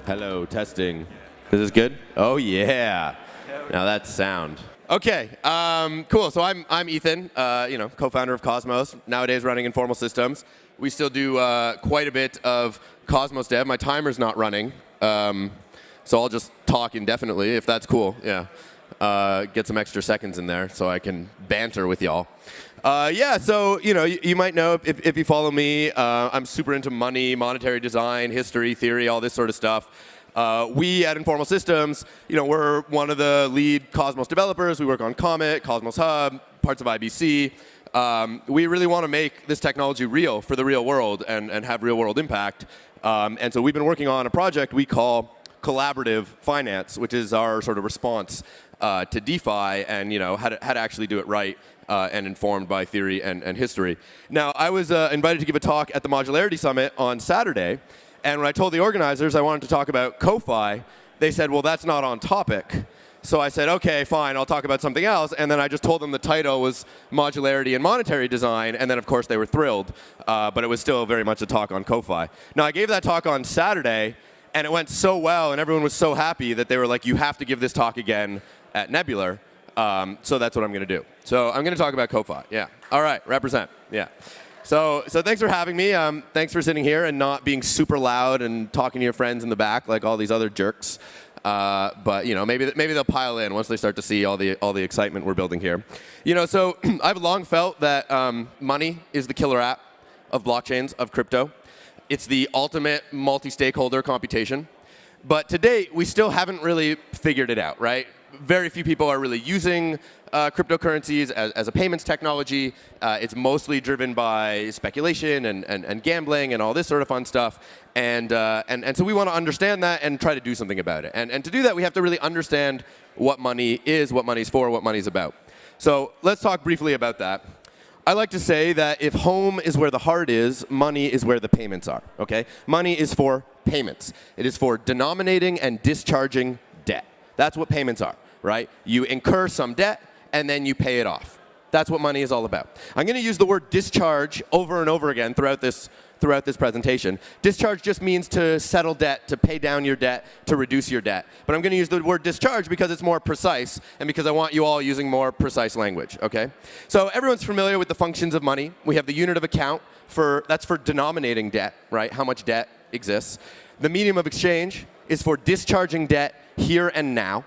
Hello, testing. Is this good? Oh, yeah. Now that's sound. Okay, cool. So I'm Ethan, co-founder of Cosmos, nowadays running Informal Systems. We still do quite a bit of Cosmos dev. My timer's not running, so I'll just talk indefinitely, if that's cool. Yeah, get some extra seconds in there so I can banter with y'all. So you might know if you follow me, I'm super into money, monetary design, history, theory, all this sort of stuff. We at Informal Systems, we're one of the lead Cosmos developers. We work on Comet, Cosmos Hub, parts of IBC. We really want to make this technology real for the real world and have real world impact. And so we've been working on a project we call collaborative finance, which is our sort of response to DeFi and how to actually do it right and informed by theory and history. Now, I was invited to give a talk at the Modularity Summit on Saturday. And when I told the organizers I wanted to talk about Ko-Fi, they said, well, that's not on topic. So I said, OK, fine, I'll talk about something else. And then I just told them the title was Modularity and Monetary Design. And then, of course, they were thrilled. But it was still very much a talk on Ko-Fi. Now, I gave that talk on Saturday, and it went so well, and everyone was so happy that they were like, you have to give this talk again at Nebular. So that's what I'm going to do. So I'm going to talk about Ko-Fi. Yeah. All right, represent. Yeah. So thanks for having me. Thanks for sitting here and not being super loud and talking to your friends in the back like all these other jerks. But maybe they'll pile in once they start to see all the excitement we're building here. So I've long felt that money is the killer app of blockchains, of crypto. It's the ultimate multi-stakeholder computation. But to date, we still haven't really figured it out, right? Very few people are really using cryptocurrencies as a payments technology. It's mostly driven by speculation and gambling and all this sort of fun stuff. And so we want to understand that and try to do something about it. And to do that, we have to really understand what money is, what money's for, what money's about. So let's talk briefly about that. I like to say that if home is where the heart is, money is where the payments are. Okay? Money is for payments. It is for denominating and discharging debt. That's what payments are, right? You incur some debt, and then you pay it off. That's what money is all about. I'm going to use the word discharge over and over again throughout this presentation. Discharge just means to settle debt, to pay down your debt, to reduce your debt. But I'm going to use the word discharge because it's more precise and because I want you all using more precise language, okay? So everyone's familiar with the functions of money. We have the unit of account, that's for denominating debt, right? How much debt exists. The medium of exchange is for discharging debt here and now.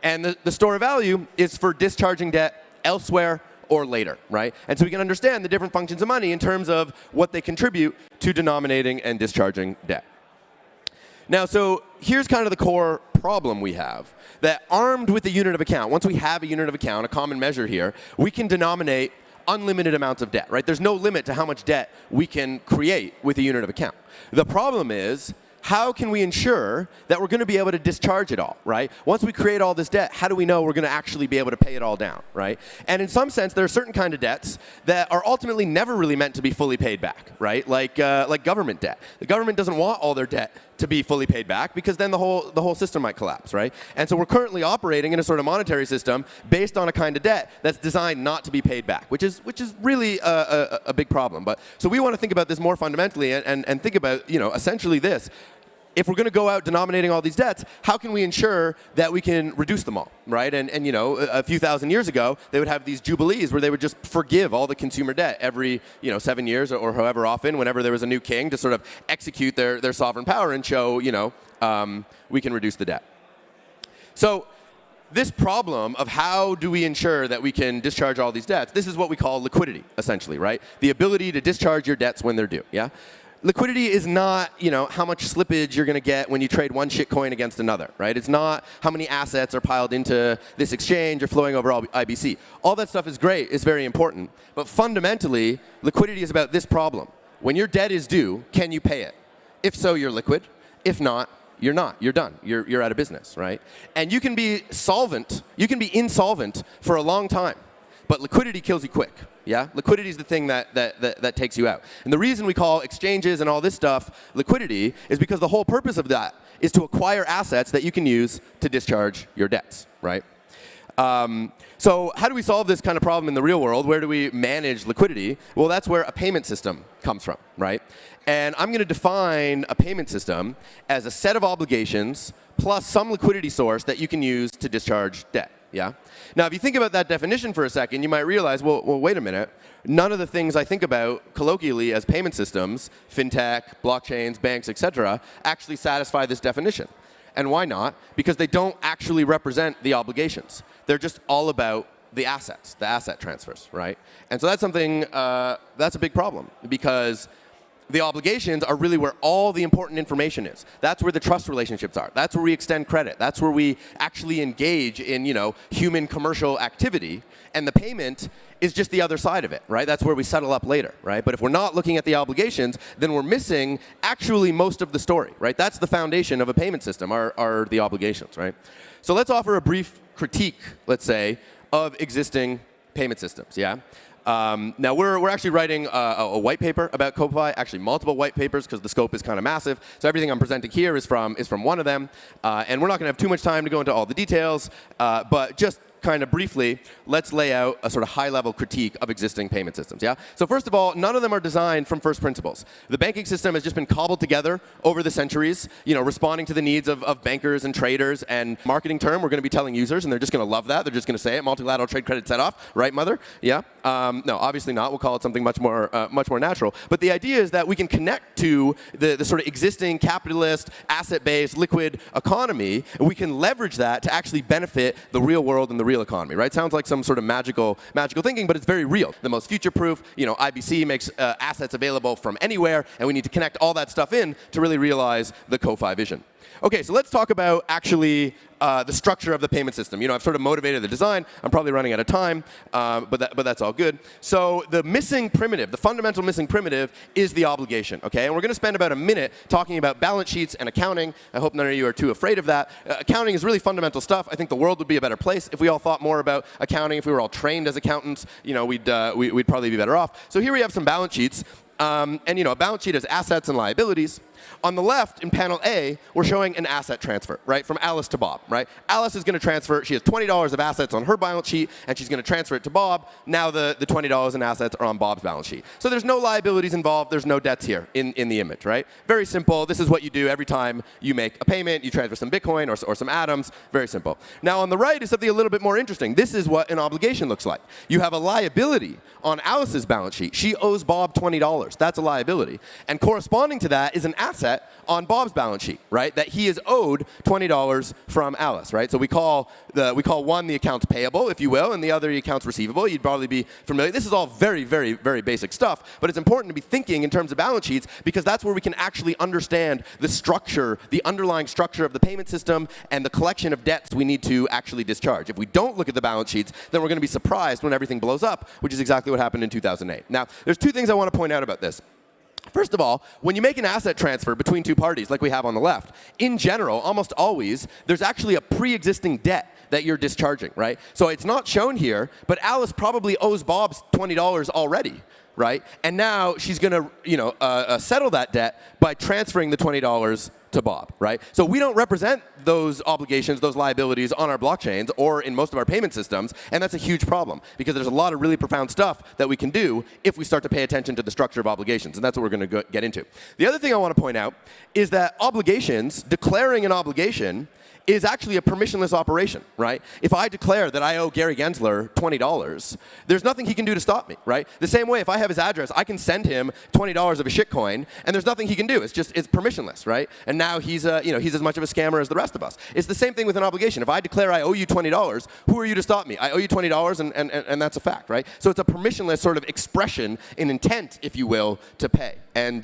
And the store of value is for discharging debt elsewhere or later, right? And so we can understand the different functions of money in terms of what they contribute to denominating and discharging debt. Now, so here's kind of the core problem we have, that armed with the unit of account, once we have a unit of account, a common measure here, we can denominate unlimited amounts of debt, right? There's no limit to how much debt we can create with a unit of account. The problem is, how can we ensure that we're going to be able to discharge it all, right? Once we create all this debt, how do we know we're going to actually be able to pay it all down, right? And in some sense, there are certain kind of debts that are ultimately never really meant to be fully paid back, right? Like government debt. The government doesn't want all their debt to be fully paid back because then the whole system might collapse, right? And so we're currently operating in a sort of monetary system based on a kind of debt that's designed not to be paid back, which is really a big problem. But so we want to think about this more fundamentally and think about essentially this. If we're going to go out denominating all these debts, how can we ensure that we can reduce them all, right? And a few thousand years ago, they would have these jubilees where they would just forgive all the consumer debt every 7 years or however often, whenever there was a new king, to sort of execute their sovereign power and show we can reduce the debt. So this problem of how do we ensure that we can discharge all these debts, this is what we call liquidity, essentially, right? The ability to discharge your debts when they're due, yeah? Liquidity is not, how much slippage you're going to get when you trade one shitcoin against another, right? It's not how many assets are piled into this exchange or flowing over IBC. All that stuff is great. It's very important. But fundamentally, liquidity is about this problem. When your debt is due, can you pay it? If so, you're liquid. If not, you're not. You're done. You're out of business, right? And you can be solvent. You can be insolvent for a long time. But liquidity kills you quick. Yeah? Liquidity is the thing that takes you out. And the reason we call exchanges and all this stuff liquidity is because the whole purpose of that is to acquire assets that you can use to discharge your debts, right? So how do we solve this kind of problem in the real world? Where do we manage liquidity? Well, that's where a payment system comes from, right? And I'm going to define a payment system as a set of obligations plus some liquidity source that you can use to discharge debt. Yeah? Now, if you think about that definition for a second, you might realize, well, wait a minute. None of the things I think about colloquially as payment systems, fintech, blockchains, banks, et cetera, actually satisfy this definition. And why not? Because they don't actually represent the obligations. They're just all about the assets, the asset transfers, right? And so that's something, that's a big problem, because the obligations are really where all the important information is. That's where the trust relationships are. That's where we extend credit. That's where we actually engage in, human commercial activity. And the payment is just the other side of it, right? That's where we settle up later, right? But if we're not looking at the obligations, then we're missing actually most of the story, right? That's the foundation of a payment system, are the obligations, right? So let's offer a brief critique, let's say, of existing payment systems, yeah? Now, we're actually writing a white paper about Ko-Fi, actually multiple white papers, because the scope is kind of massive. So everything I'm presenting here is from one of them. And we're not going to have too much time to go into all the details, but just kind of briefly, let's lay out a sort of high-level critique of existing payment systems. Yeah. So first of all, none of them are designed from first principles. The banking system has just been cobbled together over the centuries, responding to the needs of bankers and traders. And marketing term, we're going to be telling users, and they're just going to love that. They're just going to say it: multilateral trade credit set off, right, mother? Yeah. No, obviously not. We'll call it something much more natural. But the idea is that we can connect to the sort of existing capitalist, asset-based, liquid economy, and we can leverage that to actually benefit the real world and the real economy, right? Sounds like some sort of magical thinking, but it's very real. The most future-proof, IBC makes assets available from anywhere, and we need to connect all that stuff in to really realize the Ko-Fi vision. Okay, so let's talk about actually the structure of the payment system. I've sort of motivated the design. I'm probably running out of time, but that's all good. So the missing primitive, the fundamental missing primitive, is the obligation. Okay, and we're going to spend about a minute talking about balance sheets and accounting. I hope none of you are too afraid of that. Accounting is really fundamental stuff. I think the world would be a better place if we all thought more about accounting. If we were all trained as accountants, we'd probably be better off. So here we have some balance sheets. And a balance sheet has assets and liabilities. On the left, in panel A, we're showing an asset transfer, right, from Alice to Bob, right? Alice is going to transfer. She has $20 of assets on her balance sheet, and she's going to transfer it to Bob. Now the $20 in assets are on Bob's balance sheet. So there's no liabilities involved. There's no debts here in the image, right? Very simple. This is what you do every time you make a payment. You transfer some Bitcoin or some atoms. Very simple. Now on the right is something a little bit more interesting. This is what an obligation looks like. You have a liability on Alice's balance sheet. She owes Bob $20. That's a liability. And corresponding to that is an asset on Bob's balance sheet, right? That he is owed $20 from Alice, right? So we call one the accounts payable, if you will, and the other the accounts receivable. You'd probably be familiar. This is all very, very, very basic stuff, but it's important to be thinking in terms of balance sheets, because that's where we can actually understand the structure, the underlying structure of the payment system and the collection of debts we need to actually discharge. If we don't look at the balance sheets, then we're going to be surprised when everything blows up, which is exactly what happened in 2008. Now, there's two things I want to point out about this. First of all, when you make an asset transfer between two parties, like we have on the left, in general, almost always, there's actually a pre-existing debt that you're discharging, right? So it's not shown here, but Alice probably owes Bob $20 already, right? And now she's going to settle that debt by transferring the $20 to Bob, right? So we don't represent those obligations, those liabilities on our blockchains or in most of our payment systems, and that's a huge problem, because there's a lot of really profound stuff that we can do if we start to pay attention to the structure of obligations, and that's what we're going to get into. The other thing I want to point out is that obligations, declaring an obligation, is actually a permissionless operation, right? If I declare that I owe Gary Gensler $20, there's nothing he can do to stop me, right? The same way, if I have his address, I can send him $20 of a shitcoin, and there's nothing he can do. It's permissionless, right? And now he's as much of a scammer as the rest of us. It's the same thing with an obligation. If I declare I owe you $20, who are you to stop me? I owe you $20, and that's a fact, right? So it's a permissionless sort of expression, an intent, if you will, to pay. And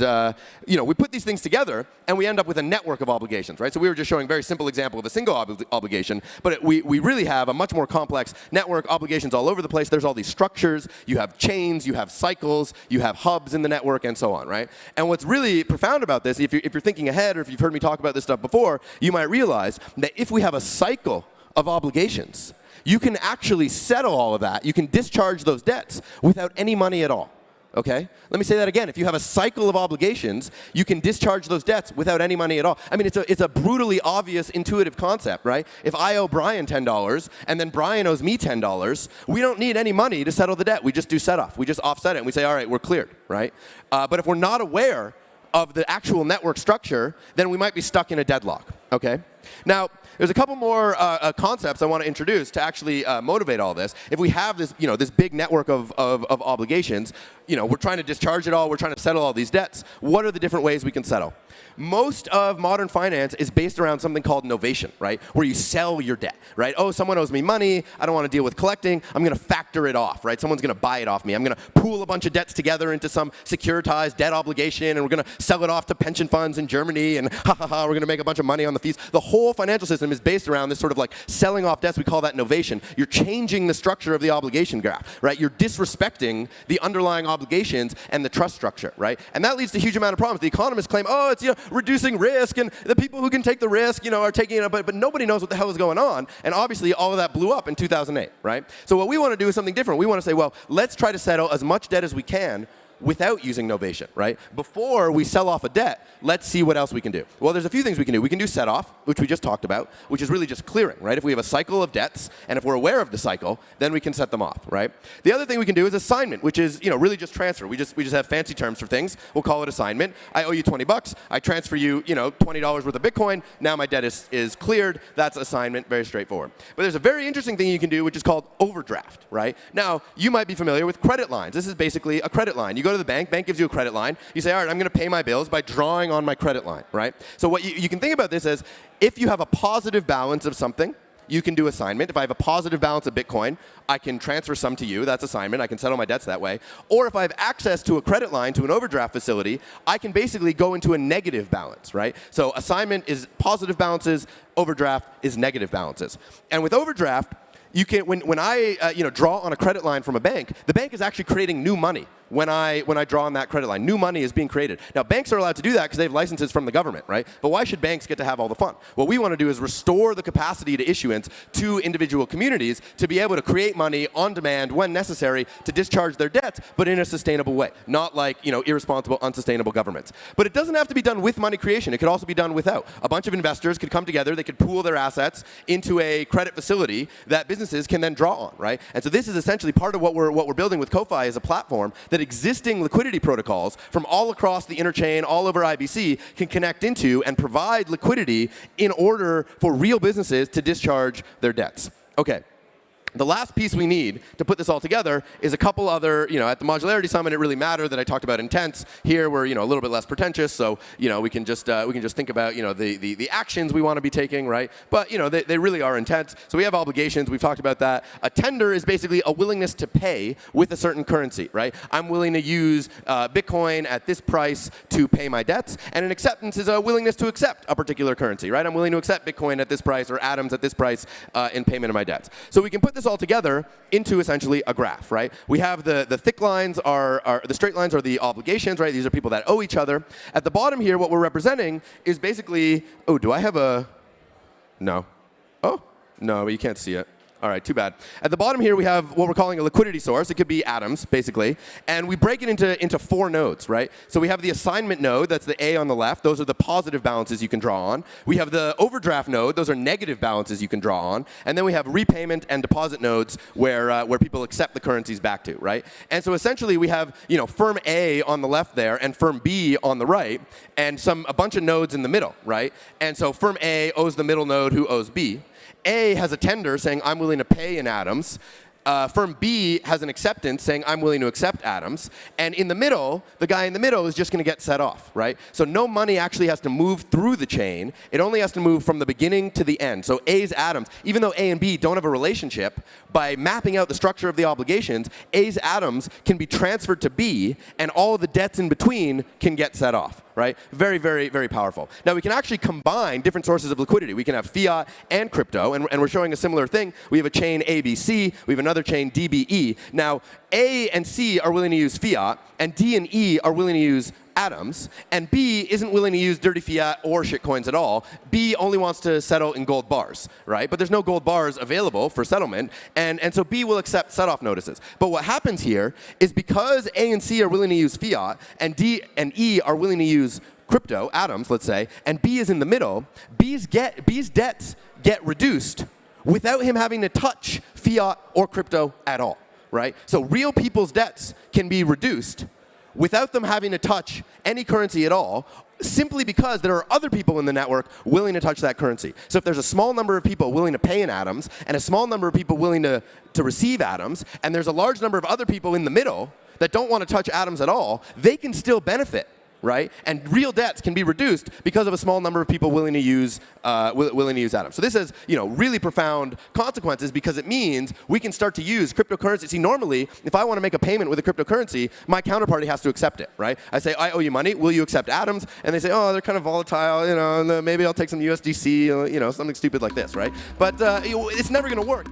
we put these things together, and we end up with a network of obligations, right? So we were just showing a very simple example of a single obligation, but we really have a much more complex network, obligations all over the place. There's all these structures. You have chains, you have cycles, you have hubs in the network, and so on, right? And what's really profound about this, if you're thinking ahead, or if you've heard me talk about this stuff before, you might realize that if we have a cycle of obligations, you can actually settle all of that. You can discharge those debts without any money at all. Okay? Let me say that again. If you have a cycle of obligations, you can discharge those debts without any money at all. I mean, it's a brutally obvious, intuitive concept, right? If I owe Brian $10 and then Brian owes me $10, we don't need any money to settle the debt. We just do set-off. We just offset it and we say, all right, we're cleared, right? But if we're not aware of the actual network structure, then we might be stuck in a deadlock, okay? Now, there's a couple more concepts I want to introduce to actually motivate all this. If we have this, this big network of obligations, we're trying to discharge it all, we're trying to settle all these debts. What are the different ways we can settle? Most of modern finance is based around something called novation, right? Where you sell your debt, right? Oh, someone owes me money. I don't want to deal with collecting. I'm going to factor it off, right? Someone's going to buy it off me. I'm going to pool a bunch of debts together into some securitized debt obligation, and we're going to sell it off to pension funds in Germany, and we're going to make a bunch of money on the fees. The whole financial system is based around this sort of like selling off debts. We call that novation. You're changing the structure of the obligation graph, right? You're disrespecting the underlying obligations and the trust structure, right? And that leads to a huge amount of problems. The economists claim, oh, it's reducing risk, and the people who can take the risk, are taking it, but nobody knows what the hell is going on. And obviously, all of that blew up in 2008, right? So what we want to do is something different. We want to say, well, let's try to settle as much debt as we can without using novation, right? Before we sell off a debt, let's see what else we can do. Well, there's a few things we can do. We can do set off, which we just talked about, which is really just clearing, right? If we have a cycle of debts, and if we're aware of the cycle, then we can set them off, right? The other thing we can do is assignment, which is, really just transfer. We just have fancy terms for things. We'll call it assignment. I owe you $20. I transfer you, $20 worth of Bitcoin. Now my debt is cleared. That's assignment, very straightforward. But there's a very interesting thing you can do, which is called overdraft, right? Now, you might be familiar with credit lines. This is basically a credit line. You go to the bank gives you a credit line. You say, all right, I'm going to pay my bills by drawing on my credit line, right? So what you can think about this as, if you have a positive balance of something, you can do assignment. If I have a positive balance of Bitcoin, I can transfer some to you. That's assignment. I can settle my debts that way. Or if I have access to a credit line, to an overdraft facility, I can basically go into a negative balance, right? So assignment is positive balances. Overdraft is negative balances. And with overdraft, you can, when I draw on a credit line from a bank, the bank is actually creating new money when I draw on that credit line. New money is being created. Now, banks are allowed to do that because they have licenses from the government, right? But why should banks get to have all the fun? What we want to do is restore the capacity to issuance to individual communities to be able to create money on demand when necessary to discharge their debts, but in a sustainable way, not like irresponsible, unsustainable governments. But it doesn't have to be done with money creation. It could also be done without. A bunch of investors could come together. They could pool their assets into a credit facility that businesses can then draw on, right? And so this is essentially part of what we're building with Ko-Fi as a platform that existing liquidity protocols from all across the Interchain, all over IBC, can connect into and provide liquidity in order for real businesses to discharge their debts. Okay. The last piece we need to put this all together is a couple other, at the Modularity Summit, it really mattered that I talked about intents. Here we're, a little bit less pretentious, so, we can just think about, the actions we want to be taking, right? But, they really are intents. So we have obligations. We've talked about that. A tender is basically a willingness to pay with a certain currency, right? I'm willing to use Bitcoin at this price to pay my debts, and an acceptance is a willingness to accept a particular currency, right? I'm willing to accept Bitcoin at this price or atoms at this price in payment of my debts. So we can put this all together into essentially a graph, right? We have the thick lines are the straight lines are the obligations, right? These are people that owe each other. At the bottom here, what we're representing is basically, oh, do I have a, no. Oh, no, but you can't see it. All right, too bad. At the bottom here, we have what we're calling a liquidity source. It could be atoms, basically. And we break it into 4 nodes, right? So we have the assignment node. That's the A on the left. Those are the positive balances you can draw on. We have the overdraft node. Those are negative balances you can draw on. And then we have repayment and deposit nodes where people accept the currencies back to, right? And so essentially, we have firm A on the left there and firm B on the right, and a bunch of nodes in the middle, right? And so firm A owes the middle node who owes B. A has a tender saying, I'm willing to pay in atoms. Firm B has an acceptance saying, I'm willing to accept atoms. And in the middle, the guy in the middle is just going to get set off, right? So no money actually has to move through the chain. It only has to move from the beginning to the end. So A's atoms, even though A and B don't have a relationship, by mapping out the structure of the obligations, A's atoms can be transferred to B, and all of the debts in between can get set off, right? Very, very, very powerful. Now, we can actually combine different sources of liquidity. We can have fiat and crypto, and we're showing a similar thing. We have a chain ABC. We have another chain DBE. Now, A and C are willing to use fiat, and D and E are willing to use atoms, and B isn't willing to use dirty fiat or shitcoins at all. B only wants to settle in gold bars, right? But there's no gold bars available for settlement, and so B will accept set-off notices. But what happens here is because A and C are willing to use fiat, and D and E are willing to use crypto, atoms, let's say, and B is in the middle, B's debts get reduced without him having to touch fiat or crypto at all, right? So real people's debts can be reduced without them having to touch any currency at all, simply because there are other people in the network willing to touch that currency. So if there's a small number of people willing to pay in atoms, and a small number of people willing to receive atoms, and there's a large number of other people in the middle that don't want to touch atoms at all, they can still benefit, right? And real debts can be reduced because of a small number of people willing to use atoms. So this has really profound consequences, because it means we can start to use cryptocurrency. See, normally, if I want to make a payment with a cryptocurrency, my counterparty has to accept it, right? I say, I owe you money. Will you accept atoms? And they say, oh, they're kind of volatile. Maybe I'll take some USDC, something stupid like this, right? But it's never going to work.